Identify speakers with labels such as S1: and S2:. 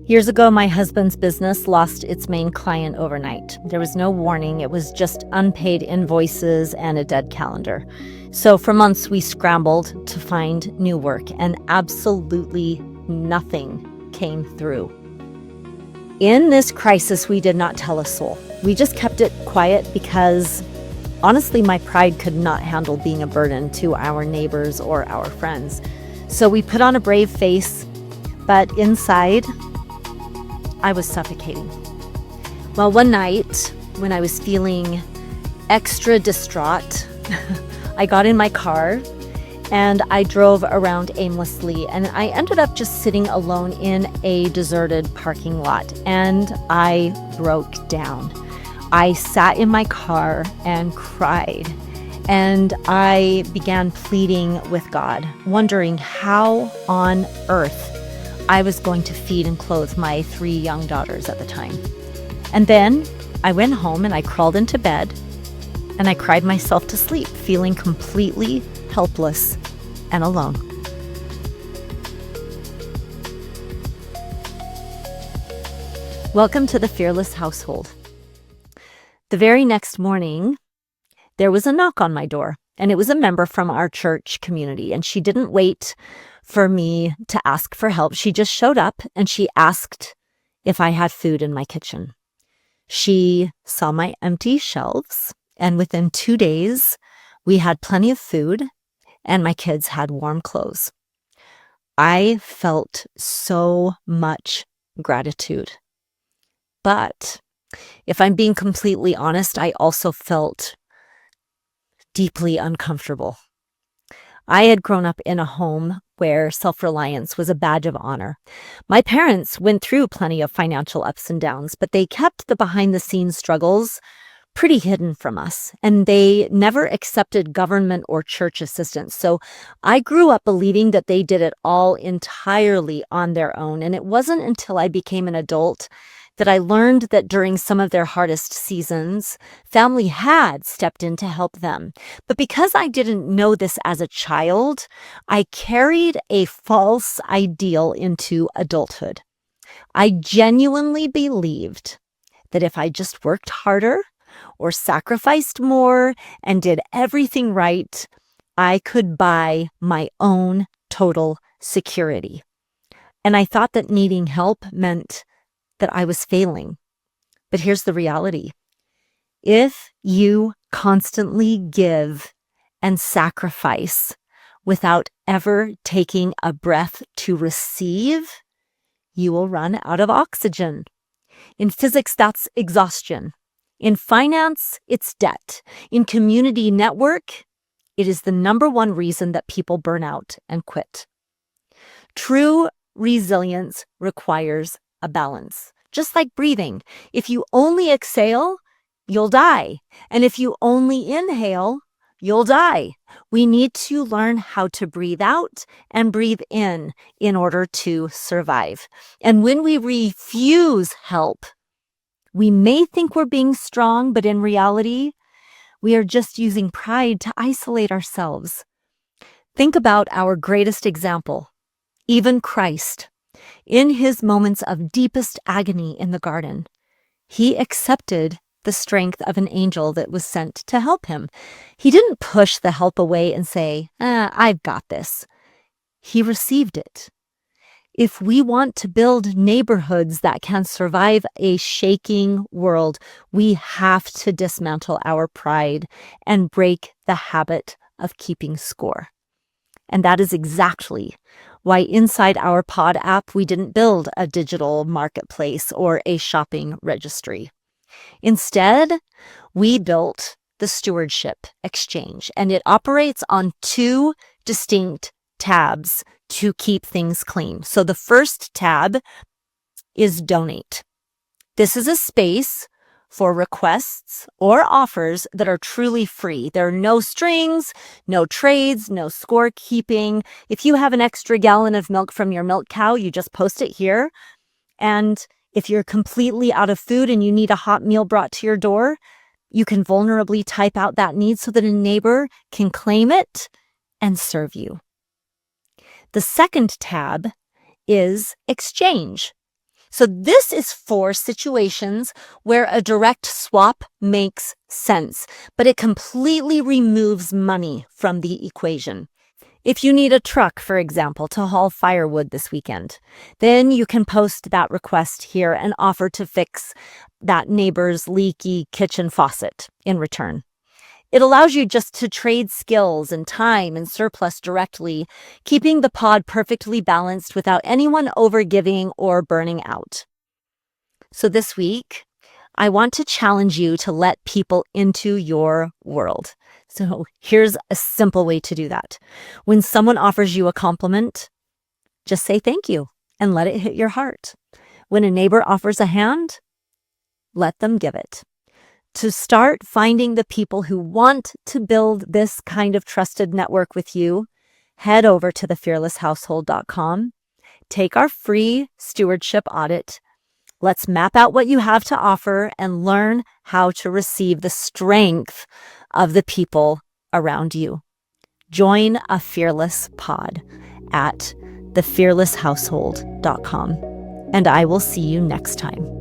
S1: Years ago, my husband's business lost its main client overnight. There was no warning. It was just unpaid invoices and a dead calendar. So for months, we scrambled to find new work, and absolutely nothing came through. In this crisis, we did not tell a soul. We just kept it quiet because, honestly, my pride could not handle being a burden to our neighbors or our friends. So we put on a brave face, but inside, I was suffocating. Well, one night when I was feeling extra distraught, I got in my car and I drove around aimlessly, and I ended up just sitting alone in a deserted parking lot, and I broke down. I sat in my car and cried, and I began pleading with God, wondering how on earth I was going to feed and clothe my 3 young daughters at the time. And then I went home and I crawled into bed and I cried myself to sleep, feeling completely helpless and alone. Welcome to the Fearless Household. The very next morning, there was a knock on my door, and it was a member from our church community, and she didn't wait for me to ask for help. She just showed up and she asked if I had food in my kitchen. She saw my empty shelves, and within 2 days, we had plenty of food and my kids had warm clothes. I felt so much gratitude. But if I'm being completely honest, I also felt deeply uncomfortable. I had grown up in a home where self-reliance was a badge of honor. My parents went through plenty of financial ups and downs, but they kept the behind-the-scenes struggles pretty hidden from us, and they never accepted government or church assistance. So I grew up believing that they did it all entirely on their own, and it wasn't until I became an adult that I learned that during some of their hardest seasons, family had stepped in to help them. But because I didn't know this as a child, I carried a false ideal into adulthood. I genuinely believed that if I just worked harder or sacrificed more and did everything right, I could buy my own total security. And I thought that needing help meant that I was failing. But here's the reality. If you constantly give and sacrifice without ever taking a breath to receive, you will run out of oxygen. In physics, that's exhaustion. In finance, it's debt. In community network, it is the number one reason that people burn out and quit. True resilience requires a balance. Just like breathing, if you only exhale, you'll die. And if you only inhale, you'll die. We need to learn how to breathe out and breathe in order to survive. And when we refuse help, we may think we're being strong, but in reality, we are just using pride to isolate ourselves. Think about our greatest example, even Christ. In his moments of deepest agony in the garden, he accepted the strength of an angel that was sent to help him. He didn't push the help away and say, I've got this. He received it. If we want to build neighborhoods that can survive a shaking world, we have to dismantle our pride and break the habit of keeping score. And that is exactly why inside our pod app, we didn't build a digital marketplace or a shopping registry. Instead, we built the Stewardship Exchange, and it operates on 2 distinct tabs to keep things clean. So the first tab is Donate. This is a space for requests or offers that are truly free. There are no strings, no trades, no scorekeeping. If you have an extra gallon of milk from your milk cow, you just post it here. And if you're completely out of food and you need a hot meal brought to your door, you can vulnerably type out that need so that a neighbor can claim it and serve you. The second tab is Exchange. So this is for situations where a direct swap makes sense, but it completely removes money from the equation. If you need a truck, for example, to haul firewood this weekend, then you can post that request here and offer to fix that neighbor's leaky kitchen faucet in return. It allows you just to trade skills and time and surplus directly, keeping the pod perfectly balanced without anyone overgiving or burning out. So this week, I want to challenge you to let people into your world. So here's a simple way to do that. When someone offers you a compliment, just say thank you and let it hit your heart. When a neighbor offers a hand, let them give it. To start finding the people who want to build this kind of trusted network with you, head over to thefearlesshousehold.com. Take our free stewardship audit. Let's map out what you have to offer and learn how to receive the strength of the people around you. Join a fearless pod at thefearlesshousehold.com. And I will see you next time.